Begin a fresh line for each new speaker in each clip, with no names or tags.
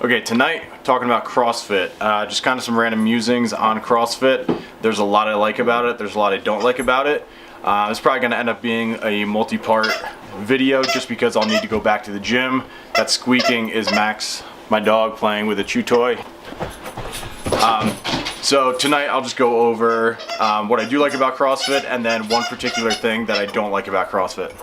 Okay, tonight talking about CrossFit. Just kind of some random musings on CrossFit. There's a lot I like about it. There's a lot I don't like about it. It's probably going to end up being a multi-part video just because I'll need to go back to the gym. That squeaking is Max, my dog, playing with a chew toy. So tonight I'll just go over what I do like about CrossFit and then one particular thing that I don't like about CrossFit.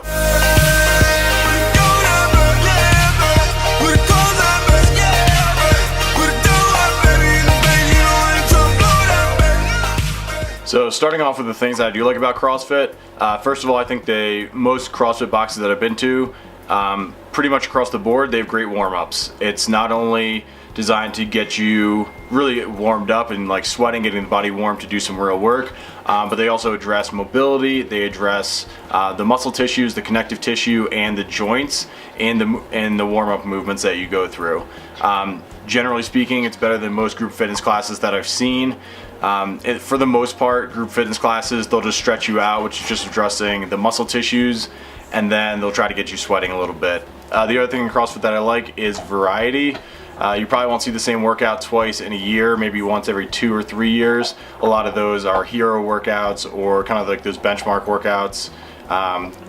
So starting off with the things that I do like about CrossFit, first of all, I think most CrossFit boxes that I've been to, pretty much across the board, they have great warm-ups. It's not only designed to get you really warmed up and like sweating, getting the body warm to do some real work, but they also address mobility, they address the muscle tissues, the connective tissue, and the joints, and the warm-up movements that you go through. Generally speaking, it's better than most group fitness classes that I've seen. For the most part, group fitness classes, they'll just stretch you out, which is just addressing the muscle tissues, and then they'll try to get you sweating a little bit. The other thing in CrossFit that I like is variety. You probably won't see the same workout twice in a year, maybe once every 2 or 3 years. A lot of those are hero workouts or kind of like those benchmark workouts.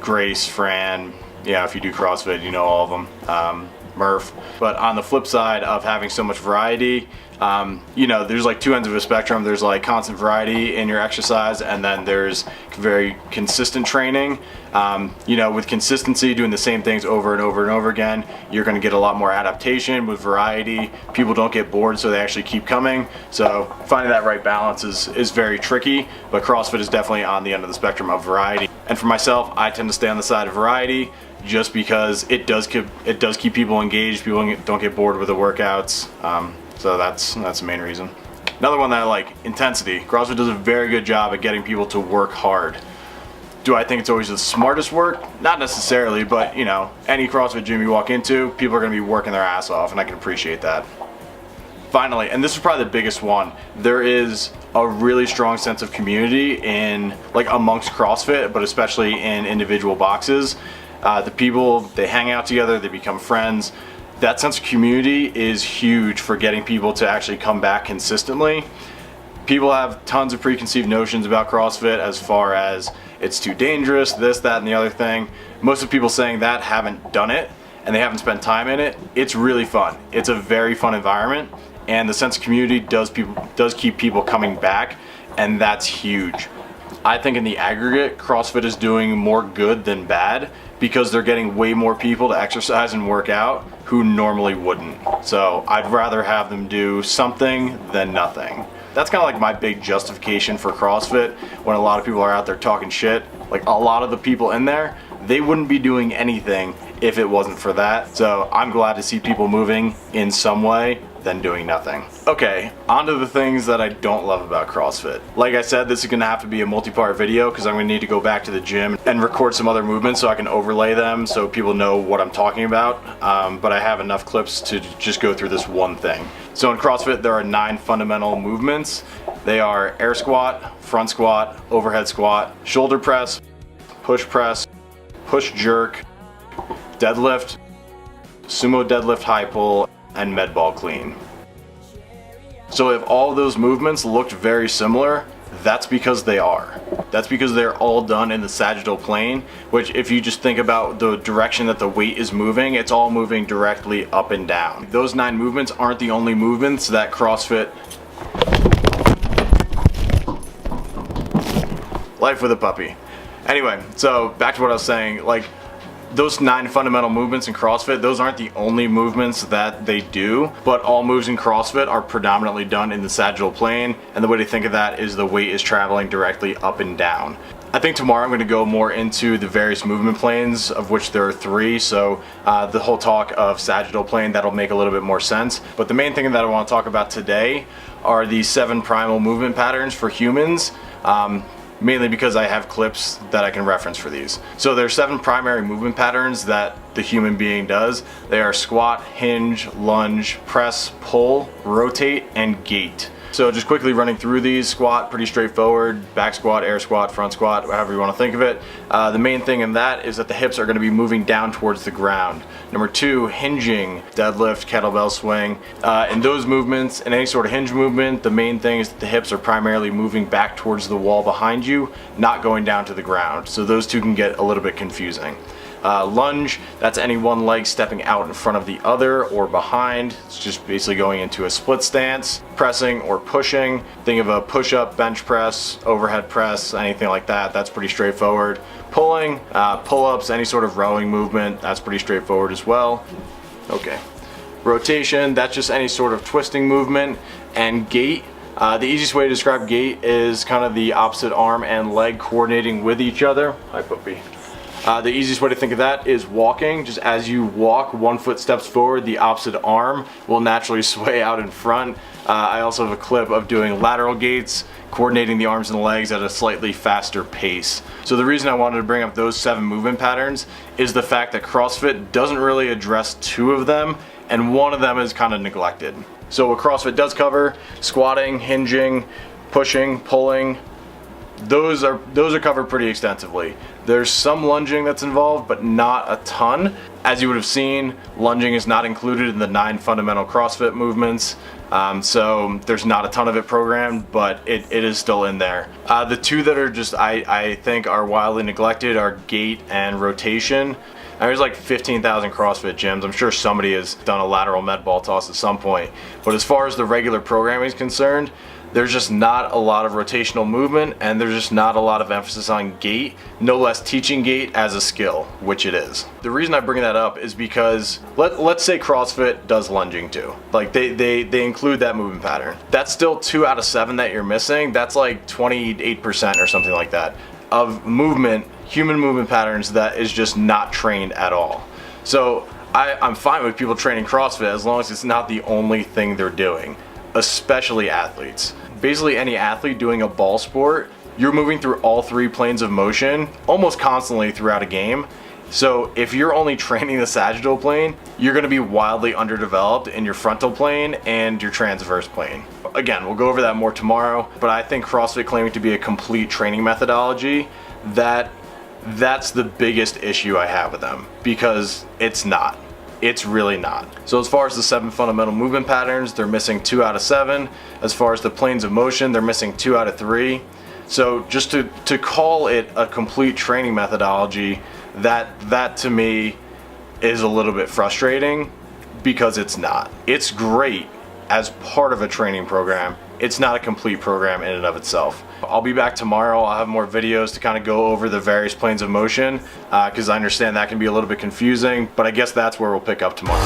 Grace, Fran, yeah, if you do CrossFit, you know all of them. Murph. But on the flip side of having so much variety, you know, there's like two ends of a spectrum. There's like constant variety in your exercise, and then there's very consistent training. You know, with consistency, doing the same things over and over and over again, you're going to get a lot more adaptation. With variety, people don't get bored, so they actually keep coming. So finding that right balance is very tricky, but CrossFit is definitely on the end of the spectrum of variety. And for myself, I tend to stay on the side of variety just because it does keep people engaged. People don't get bored with the workouts. So that's the main reason. Another one that I like, intensity. CrossFit does a very good job at getting people to work hard. Do I think it's always the smartest work? Not necessarily, but you know, any CrossFit gym you walk into, people are going to be working their ass off, and I can appreciate that. Finally, and this is probably the biggest one, there is a really strong sense of community amongst CrossFit, but especially in individual boxes. The people, they hang out together, they become friends. That sense of community is huge for getting people to actually come back consistently. People have tons of preconceived notions about CrossFit as far as it's too dangerous, this, that, and the other thing. Most of the people saying that haven't done it and they haven't spent time in it. It's really fun. It's a very fun environment, and the sense of community does keep people coming back, and that's huge. I think in the aggregate, CrossFit is doing more good than bad because they're getting way more people to exercise and work out who normally wouldn't. So I'd rather have them do something than nothing. That's kind of like my big justification for CrossFit when a lot of people are out there talking shit. Like a lot of the people in there, they wouldn't be doing anything if it wasn't for that. So I'm glad to see people moving in some way than doing nothing. Okay, on to the things that I don't love about CrossFit. Like I said, this is gonna have to be a multi-part video because I'm gonna need to go back to the gym and record some other movements so I can overlay them so people know what I'm talking about. But I have enough clips to just go through this one thing. So in CrossFit, there are 9 fundamental movements. They are air squat, front squat, overhead squat, shoulder press, push jerk, deadlift, sumo deadlift high pull, and med ball clean. So if all of those movements looked very similar, that's because they are. That's because they're all done in the sagittal plane, which if you just think about the direction that the weight is moving, it's all moving directly up and down. Those 9 movements aren't the only movements that CrossFit... Life with a puppy. Anyway, so back to what I was saying, like, those 9 fundamental movements in CrossFit, those aren't the only movements that they do, but all moves in CrossFit are predominantly done in the sagittal plane, and the way to think of that is the weight is traveling directly up and down. I think tomorrow I'm going to go more into the various movement planes, of which there are 3, so the whole talk of sagittal plane, that'll make a little bit more sense. But the main thing that I want to talk about today are the 7 primal movement patterns for humans. Mainly because I have clips that I can reference for these. So there are 7 primary movement patterns that the human being does. They are squat, hinge, lunge, press, pull, rotate, and gait. So just quickly running through these: squat, pretty straightforward, back squat, air squat, front squat, however you want to think of it. The main thing in that is that the hips are going to be moving down towards the ground. Number 2, hinging, deadlift, kettlebell swing. In those movements, in any sort of hinge movement, the main thing is that the hips are primarily moving back towards the wall behind you, not going down to the ground. So those two can get a little bit confusing. Lunge, that's any one leg stepping out in front of the other or behind. It's just basically going into a split stance. Pressing or pushing, think of a push-up, bench press, overhead press, anything like that. That's pretty straightforward. Pulling, pull-ups, any sort of rowing movement, that's pretty straightforward as well. Okay. Rotation, that's just any sort of twisting movement. And gait, the easiest way to describe gait is kind of the opposite arm and leg coordinating with each other. Hi, puppy. The easiest way to think of that is walking. Just as you walk, one foot steps forward, the opposite arm will naturally sway out in front. I also have a clip of doing lateral gaits, coordinating the arms and legs at a slightly faster pace. So the reason I wanted to bring up those 7 movement patterns is the fact that CrossFit doesn't really address 2 of them, and one of them is kind of neglected. So what CrossFit does cover: squatting, hinging, pushing, pulling. Those are covered pretty extensively. There's some lunging that's involved, but not a ton. As you would have seen, lunging is not included in the 9 fundamental CrossFit movements. So there's not a ton of it programmed, but it is still in there. The 2 that are just, I think, are wildly neglected are gait and rotation. Now, there's like 15,000 CrossFit gyms. I'm sure somebody has done a lateral med ball toss at some point. But as far as the regular programming is concerned, there's just not a lot of rotational movement, and there's just not a lot of emphasis on gait, no less teaching gait as a skill, which it is. The reason I bring that up is because let's say CrossFit does lunging too. Like they include that movement pattern. That's still 2 out of 7 that you're missing. That's like 28% or something like that of movement, human movement patterns that is just not trained at all. So I'm fine with people training CrossFit as long as it's not the only thing they're doing, especially athletes. Basically any athlete doing a ball sport, you're moving through all 3 planes of motion almost constantly throughout a game. So if you're only training the sagittal plane, you're going to be wildly underdeveloped in your frontal plane and your transverse plane. Again, we'll go over that more tomorrow, but I think CrossFit claiming to be a complete training methodology, that's the biggest issue I have with them, because it's not. It's really not. So as far as the 7 fundamental movement patterns, they're missing 2 out of 7. As far as the planes of motion, they're missing 2 out of 3. So just to call it a complete training methodology, that to me is a little bit frustrating, because it's not. It's great as part of a training program. It's not a complete program in and of itself. I'll be back tomorrow. I'll have more videos to kind of go over the various planes of motion, because I understand that can be a little bit confusing, but I guess that's where we'll pick up tomorrow.